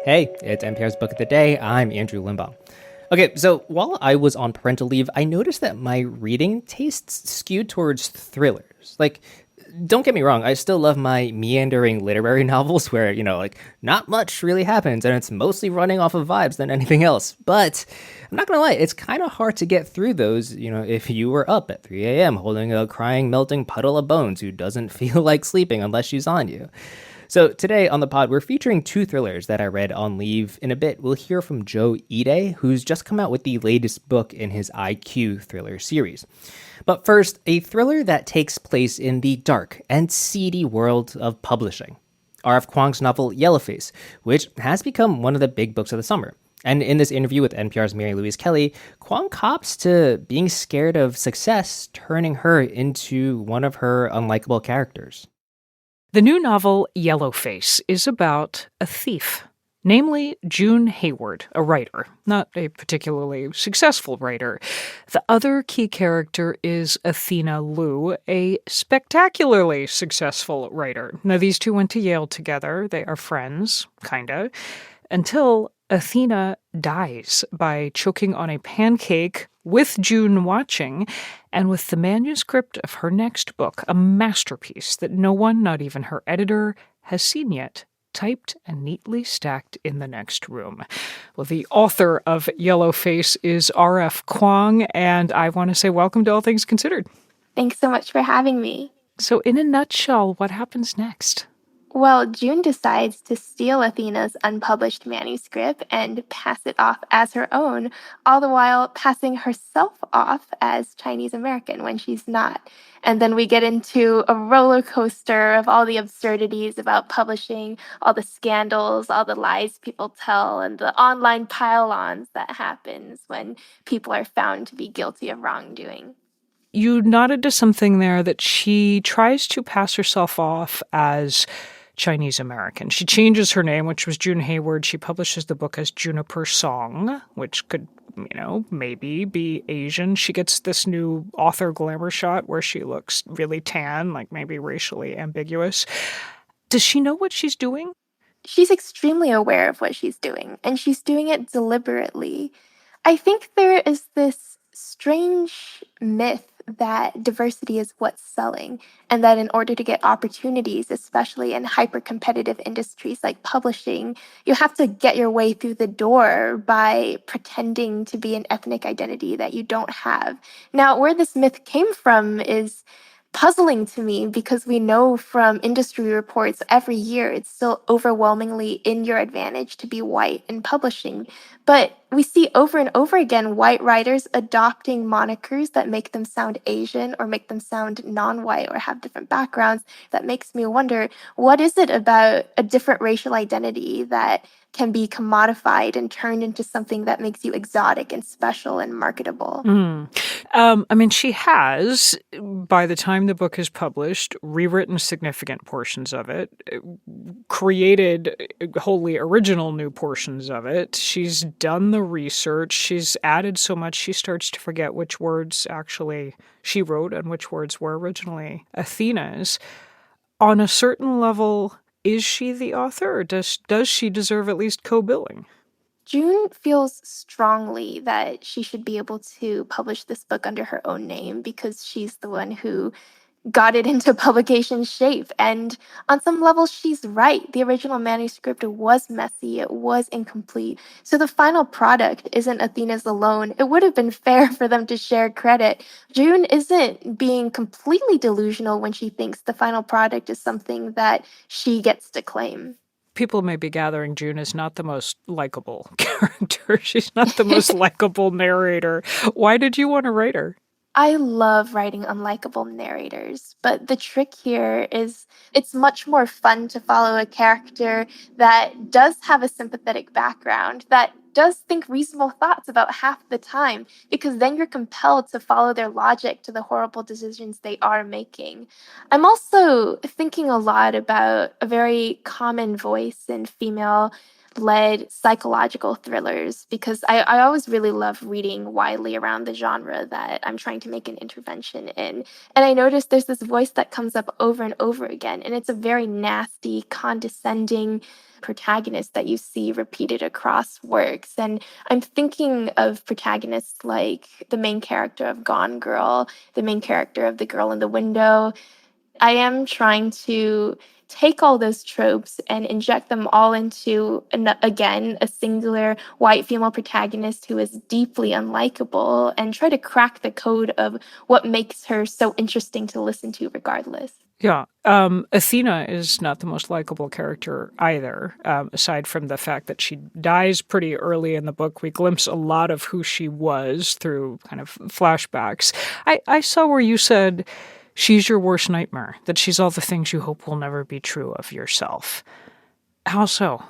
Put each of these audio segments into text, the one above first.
Hey, it's NPR's Book of the Day. I'm Andrew Limbong. Okay, so while I was on parental leave, I noticed that my reading tastes skewed towards thrillers. Like, don't get me wrong, I still love my meandering literary novels where, not much really happens and it's mostly running off of vibes than anything else. But I'm not gonna lie, it's kind of hard to get through those, if you were up at 3 a.m. holding a crying, melting puddle of bones who doesn't feel like sleeping unless she's on you. So today on the pod, we're featuring two thrillers that I read on leave. In a bit, we'll hear from Joe Ide, who's just come out with the latest book in his IQ thriller series. But first, a thriller that takes place in the dark and seedy world of publishing. R.F. Kuang's novel Yellowface, which has become one of the big books of the summer. And in this interview with NPR's Mary Louise Kelly, Kuang cops to being scared of success, turning her into one of her unlikable characters. The new novel, Yellowface, is about a thief, namely June Hayward, a writer, not a particularly successful writer. The other key character is Athena Liu, a spectacularly successful writer. Now, these two went to Yale together. They are friends, kinda, until Athena dies by choking on a pancake with June watching, and with the manuscript of her next book, a masterpiece that no one, not even her editor, has seen yet, typed and neatly stacked in the next room. Well, the author of Yellowface is R.F. Kuang, and I want to say welcome to All Things Considered. Thanks so much for having me. So in a nutshell, what happens next? Well, June decides to steal Athena's unpublished manuscript and pass it off as her own, all the while passing herself off as Chinese American when she's not. And then we get into a roller coaster of all the absurdities about publishing, all the scandals, all the lies people tell, and the online pile-ons that happens when people are found to be guilty of wrongdoing. You nodded to something there that she tries to pass herself off as Chinese American. She changes her name, which was June Hayward. She publishes the book as Juniper Song, which could, maybe be Asian. She gets this new author glamour shot where she looks really tan, like maybe racially ambiguous. Does she know what she's doing? She's extremely aware of what she's doing, and she's doing it deliberately. I think there is this strange myth that diversity is what's selling, and that in order to get opportunities, especially in hyper-competitive industries like publishing, you have to get your way through the door by pretending to be an ethnic identity that you don't have. Now, where this myth came from is puzzling to me because we know from industry reports every year it's still overwhelmingly in your advantage to be white in publishing. But we see over and over again white writers adopting monikers that make them sound Asian or make them sound non-white or have different backgrounds. That makes me wonder, what is it about a different racial identity that can be commodified and turned into something that makes you exotic and special and marketable? She has, by the time the book is published, rewritten significant portions of it, created wholly original new portions of it. She's done the research. She's added so much she starts to forget which words actually she wrote and which words were originally Athena's. On a certain level, is she the author, or does she deserve at least co-billing? June feels strongly that she should be able to publish this book under her own name because she's the one who got it into publication shape. And on some level, she's right. The original manuscript was messy. It was incomplete. So the final product isn't Athena's alone. It would have been fair for them to share credit. June isn't being completely delusional when she thinks the final product is something that she gets to claim. People may be gathering June is not the most likable character. She's not the most likable narrator. Why did you want to write her? I love writing unlikable narrators, but the trick here is it's much more fun to follow a character that does have a sympathetic background, that does think reasonable thoughts about half the time, because then you're compelled to follow their logic to the horrible decisions they are making. I'm also thinking a lot about a very common voice in female led psychological thrillers, because I always really love reading widely around the genre that I'm trying to make an intervention in. And I noticed there's this voice that comes up over and over again, and it's a very nasty, condescending protagonist that you see repeated across works. And I'm thinking of protagonists like the main character of Gone Girl, the main character of The Girl in the Window. I am trying to take all those tropes and inject them all into, again, a singular white female protagonist who is deeply unlikable, and try to crack the code of what makes her so interesting to listen to regardless. Yeah. Athena is not the most likable character either, aside from the fact that she dies pretty early in the book. We glimpse a lot of who she was through kind of flashbacks. I saw where you said she's your worst nightmare, that she's all the things you hope will never be true of yourself. How so?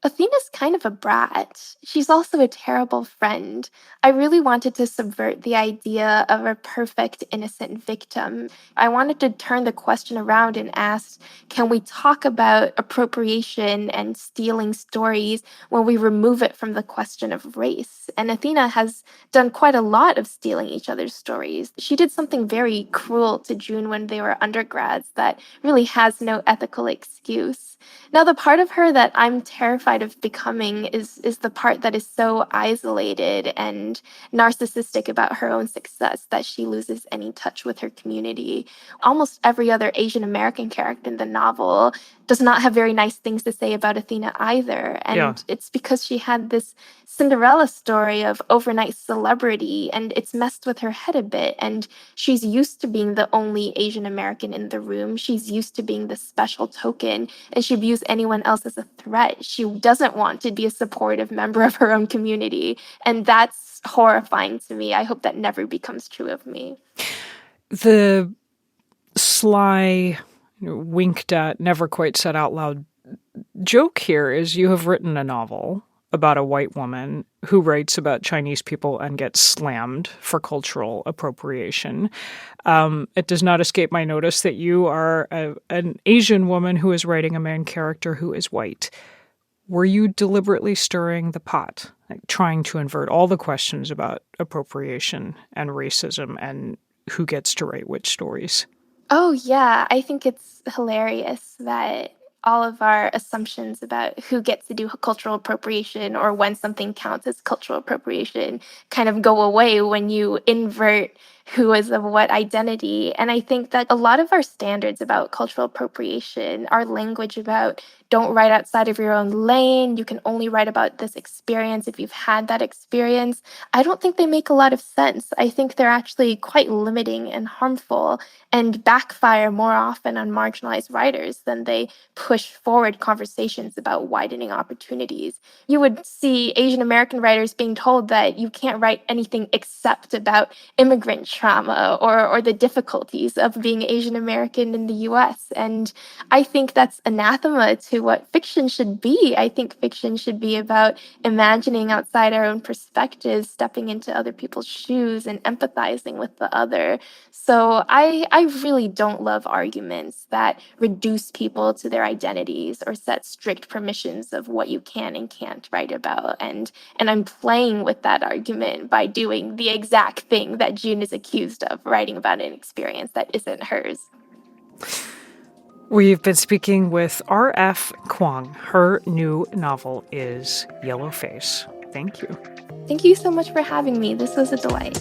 Athena's kind of a brat. She's also a terrible friend. I really wanted to subvert the idea of a perfect, innocent victim. I wanted to turn the question around and ask, can we talk about appropriation and stealing stories when we remove it from the question of race? And Athena has done quite a lot of stealing each other's stories. She did something very cruel to June when they were undergrads that really has no ethical excuse. Now, the part of her that I'm terrified of becoming is the part that is so isolated and narcissistic about her own success that she loses any touch with her community. Almost every other Asian American character in the novel does not have very nice things to say about Athena either. And It's because she had this Cinderella story of overnight celebrity, and it's messed with her head a bit. And she's used to being the only Asian American in the room. She's used to being the special token, and she views anyone else as a threat. She doesn't want to be a supportive member of her own community. And that's horrifying to me. I hope that never becomes true of me. The sly, winked at, never quite said out loud joke here is you have written a novel about a white woman who writes about Chinese people and gets slammed for cultural appropriation. It does not escape my notice that you are an Asian woman who is writing a main character who is white. Were you deliberately stirring the pot, like trying to invert all the questions about appropriation and racism and who gets to write which stories? Oh, yeah. I think it's hilarious that all of our assumptions about who gets to do cultural appropriation or when something counts as cultural appropriation kind of go away when you invert who is of what identity. And I think that a lot of our standards about cultural appropriation, our language about don't write outside of your own lane, you can only write about this experience if you've had that experience, I don't think they make a lot of sense. I think they're actually quite limiting and harmful and backfire more often on marginalized writers than they push forward conversations about widening opportunities. You would see Asian American writers being told that you can't write anything except about immigrant trauma or the difficulties of being Asian American in the US. And I think that's anathema to what fiction should be. I think fiction should be about imagining outside our own perspectives, stepping into other people's shoes and empathizing with the other. So I really don't love arguments that reduce people to their identities or set strict permissions of what you can and can't write about. And I'm playing with that argument by doing the exact thing that June is accused of, writing about an experience that isn't hers. We've been speaking with R.F. Kuang. Her new novel is Yellowface. Thank you. Thank you so much for having me. This was a delight.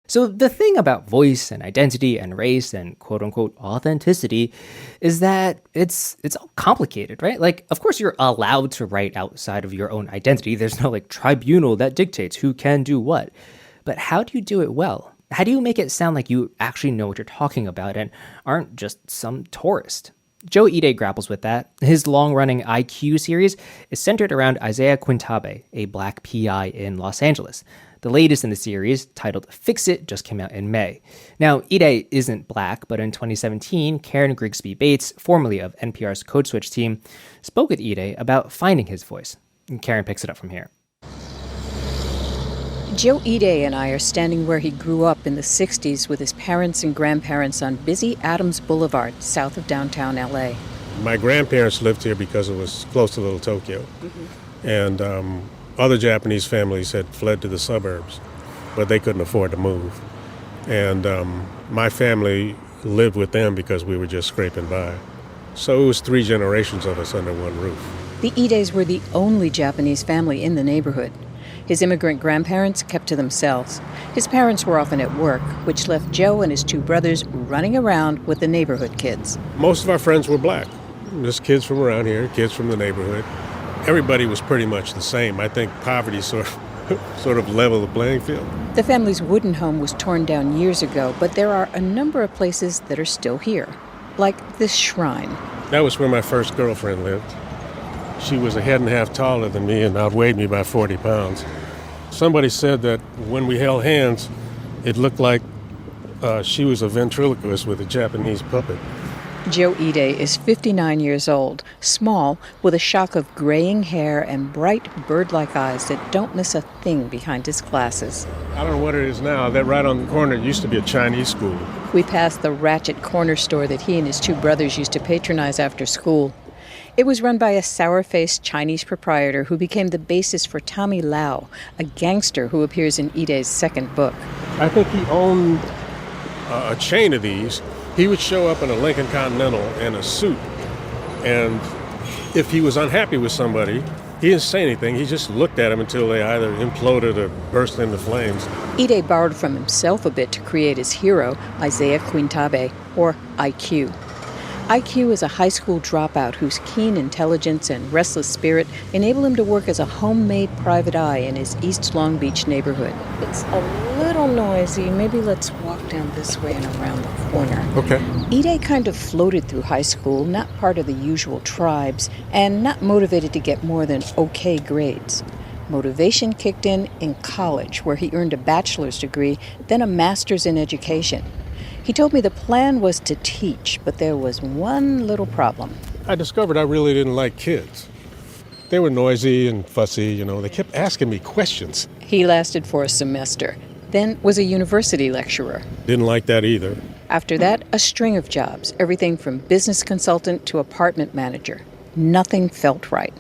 So the thing about voice and identity and race and quote-unquote authenticity is that it's all complicated, right? Like, of course, you're allowed to write outside of your own identity. There's no, like, tribunal that dictates who can do what. But how do you do it well? How do you make it sound like you actually know what you're talking about and aren't just some tourist? Joe Ide grapples with that. His long-running IQ series is centered around Isaiah Quintabe, a black PI in Los Angeles. The latest in the series, titled Fix It, just came out in May. Now, Ide isn't black, but in 2017, Karen Grigsby Bates, formerly of NPR's Code Switch team, spoke with Ide about finding his voice. And Karen picks it up from here. Joe Ide and I are standing where he grew up in the 60s with his parents and grandparents on busy Adams Boulevard, south of downtown L.A. My grandparents lived here because it was close to Little Tokyo. And other Japanese families had fled to the suburbs, but they couldn't afford to move. And my family lived with them because we were just scraping by. So it was 3 generations of us under one roof. The Ides were the only Japanese family in the neighborhood. His immigrant grandparents kept to themselves. His parents were often at work, which left Joe and his 2 brothers running around with the neighborhood kids. Most of our friends were black. Just kids from around here, kids from the neighborhood. Everybody was pretty much the same. I think poverty sort of leveled the playing field. The family's wooden home was torn down years ago, but there are a number of places that are still here, like this shrine. That was where my first girlfriend lived. She was a head and a half taller than me and outweighed me by 40 pounds. Somebody said that when we held hands, it looked like she was a ventriloquist with a Japanese puppet. Joe Ide is 59 years old, small, with a shock of graying hair and bright bird-like eyes that don't miss a thing behind his glasses. I don't know what it is now. That right on the corner used to be a Chinese school. We passed the ratchet corner store that he and his 2 brothers used to patronize after school. It was run by a sour-faced Chinese proprietor who became the basis for Tommy Lau, a gangster who appears in Ide's second book. I think he owned a chain of these. He would show up in a Lincoln Continental in a suit, and if he was unhappy with somebody, he didn't say anything. He just looked at them until they either imploded or burst into flames. Ide borrowed from himself a bit to create his hero, Isaiah Quintabe, or IQ. IQ is a high school dropout whose keen intelligence and restless spirit enable him to work as a homemade private eye in his East Long Beach neighborhood. It's a little noisy. Maybe let's walk down this way and around the corner. Okay. Ide kind of floated through high school, not part of the usual tribes, and not motivated to get more than okay grades. Motivation kicked in college, where he earned a bachelor's degree, then a master's in education. He told me the plan was to teach, but there was one little problem. I discovered I really didn't like kids. They were noisy and fussy, They kept asking me questions. He lasted for a semester, then was a university lecturer. Didn't like that either. After that, a string of jobs, everything from business consultant to apartment manager. Nothing felt right.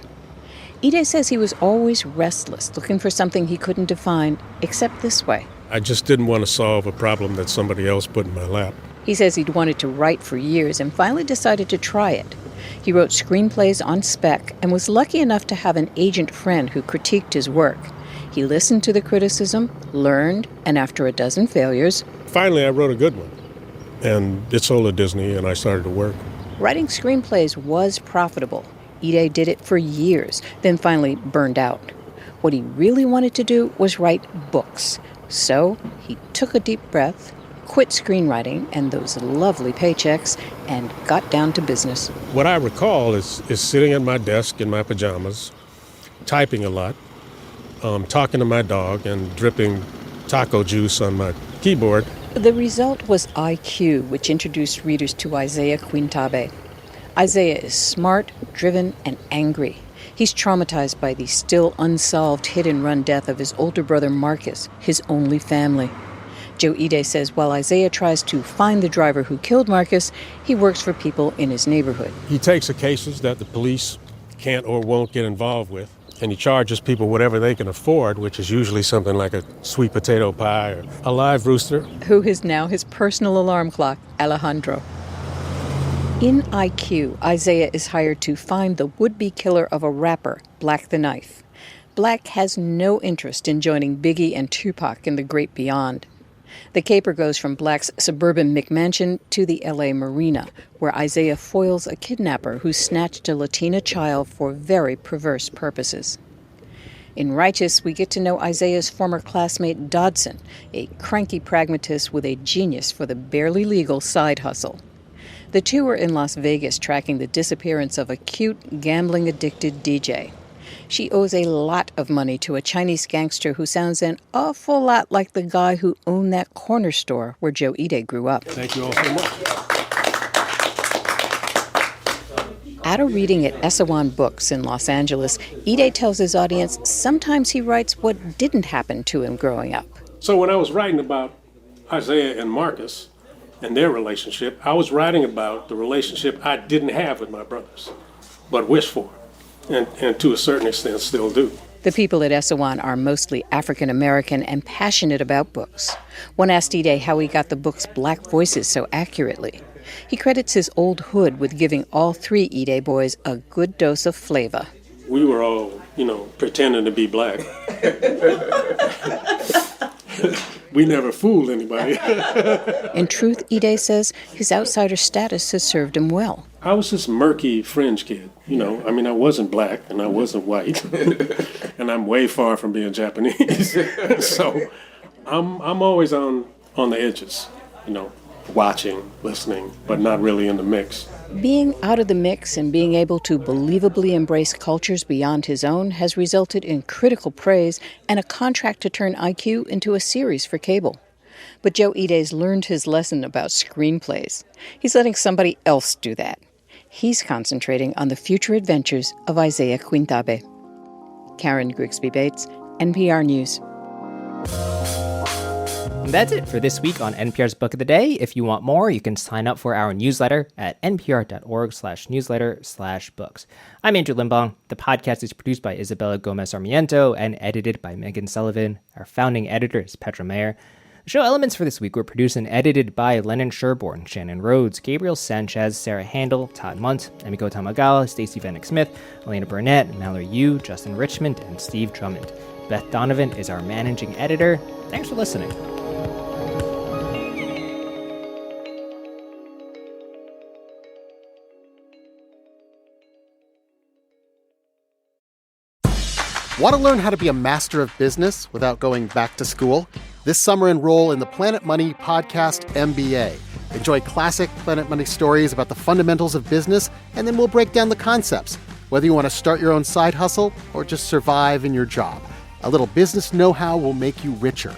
Ide says he was always restless, looking for something he couldn't define, except this way. I just didn't want to solve a problem that somebody else put in my lap. He says he'd wanted to write for years and finally decided to try it. He wrote screenplays on spec and was lucky enough to have an agent friend who critiqued his work. He listened to the criticism, learned, and after a dozen failures... Finally, I wrote a good one. And it sold at Disney, and I started to work. Writing screenplays was profitable. Ide did it for years, then finally burned out. What he really wanted to do was write books. So he took a deep breath, quit screenwriting and those lovely paychecks, and got down to business. What I recall is sitting at my desk in my pajamas, typing a lot, talking to my dog, and dripping taco juice on my keyboard. The result was IQ, which introduced readers to Isaiah Quintabe. Isaiah is smart, driven, and angry. He's traumatized by the still unsolved hit-and-run death of his older brother Marcus, his only family. Joe Ide says while Isaiah tries to find the driver who killed Marcus, he works for people in his neighborhood. He takes the cases that the police can't or won't get involved with, and he charges people whatever they can afford, which is usually something like a sweet potato pie or a live rooster. Who is now his personal alarm clock, Alejandro. In IQ, Isaiah is hired to find the would-be killer of a rapper, Black the Knife. Black has no interest in joining Biggie and Tupac in the great beyond. The caper goes from Black's suburban McMansion to the L.A. Marina, where Isaiah foils a kidnapper who snatched a Latina child for very perverse purposes. In Righteous, we get to know Isaiah's former classmate Dodson, a cranky pragmatist with a genius for the barely legal side hustle. The two are in Las Vegas tracking the disappearance of a cute, gambling-addicted DJ. She owes a lot of money to a Chinese gangster who sounds an awful lot like the guy who owned that corner store where Joe Ide grew up. Thank you all so much. At a reading at Essewan Books in Los Angeles, Ide tells his audience sometimes he writes what didn't happen to him growing up. So when I was writing about Isaiah and Marcus and their relationship, I was writing about the relationship I didn't have with my brothers, but wish for, and to a certain extent still do. The people at Essewan are mostly African American and passionate about books. One asked Ide how he got the book's black voices so accurately. He credits his old hood with giving all three Ide boys a good dose of flavor. We were all, pretending to be black. We never fooled anybody. In truth, Ide says his outsider status has served him well. I was this murky fringe kid, I wasn't black and I wasn't white. And I'm way far from being Japanese. So I'm always on the edges, watching, listening, but not really in the mix. Being out of the mix and being able to believably embrace cultures beyond his own has resulted in critical praise and a contract to turn IQ into a series for cable. But Joe Ide's learned his lesson about screenplays. He's letting somebody else do that. He's concentrating on the future adventures of Isaiah Quintabe. Karen Grigsby Bates, NPR News. That's it for this week on NPR's Book of the Day. If you want more, you can sign up for our newsletter at npr.org/newsletter/books. I'm Andrew Limbong. The podcast is produced by Isabella Gomez-Sarmiento and edited by Megan Sullivan. Our founding editor is Petra Mayer. The show elements for this week were produced and edited by Lennon Sherborne, Shannon Rhodes, Gabriel Sanchez, Sarah Handel, Todd Munt, Emiko Tamagawa, Stacey Vanek Smith, Elena Burnett, Mallory Yu, Justin Richmond, and Steve Drummond. Beth Donovan is our managing editor. Thanks for listening. Want to learn how to be a master of business without going back to school? This summer, enroll in the Planet Money Podcast MBA. Enjoy classic Planet Money stories about the fundamentals of business, and then we'll break down the concepts, whether you want to start your own side hustle or just survive in your job. A little business know-how will make you richer,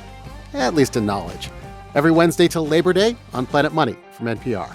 at least in knowledge. Every Wednesday till Labor Day on Planet Money from NPR.